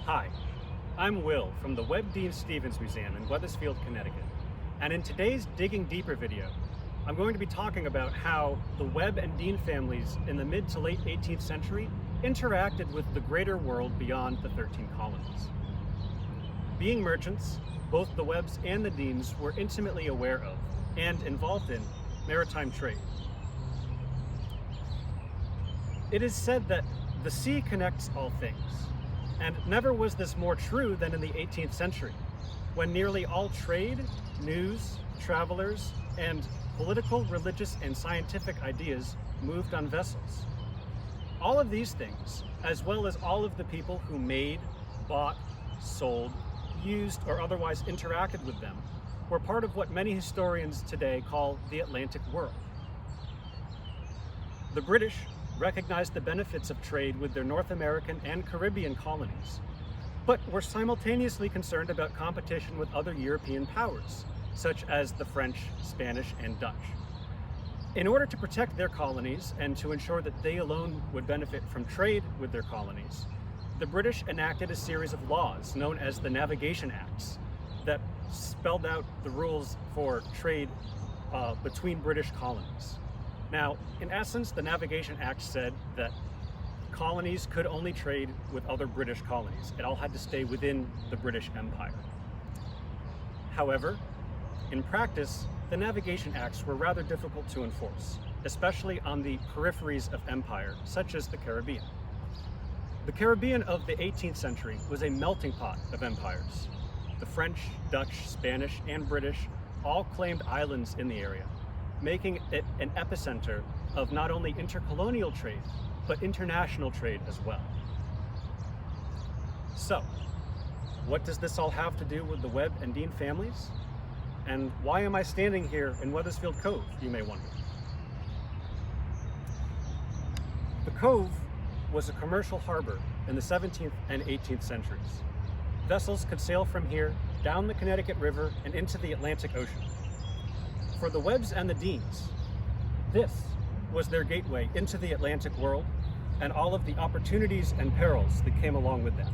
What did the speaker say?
Hi, I'm Will from the Webb Dean Stevens Museum in Wethersfield, Connecticut. And in today's Digging Deeper video, I'm going to be talking about how the Webb and Dean families in the mid to late 18th century interacted with the greater world beyond the 13 colonies. Being merchants, both the Webbs and the Deans were intimately aware of and involved in maritime trade. It is said that the sea connects all things. And never was this more true than in the 18th century, when nearly all trade, news, travelers, and political, religious, and scientific ideas moved on vessels. All of these things, as well as all of the people who made, bought, sold, used, or otherwise interacted with them, were part of what many historians today call the Atlantic world. The British recognized the benefits of trade with their North American and Caribbean colonies, but were simultaneously concerned about competition with other European powers, such as the French, Spanish, and Dutch. In order to protect their colonies and to ensure that they alone would benefit from trade with their colonies, the British enacted a series of laws known as the Navigation Acts that spelled out the rules for trade between British colonies. Now, in essence, the Navigation Act said that colonies could only trade with other British colonies. It all had to stay within the British Empire. However, in practice, the Navigation Acts were rather difficult to enforce, especially on the peripheries of empire, such as the Caribbean. The Caribbean of the 18th century was a melting pot of empires. The French, Dutch, Spanish, and British all claimed islands in the area, making it an epicenter of not only intercolonial trade, but international trade as well. So, what does this all have to do with the Webb and Dean families? And why am I standing here in Wethersfield Cove, you may wonder? The Cove was a commercial harbor in the 17th and 18th centuries. Vessels could sail from here down the Connecticut River and into the Atlantic Ocean. For the Webbs and the Deans, this was their gateway into the Atlantic world and all of the opportunities and perils that came along with that.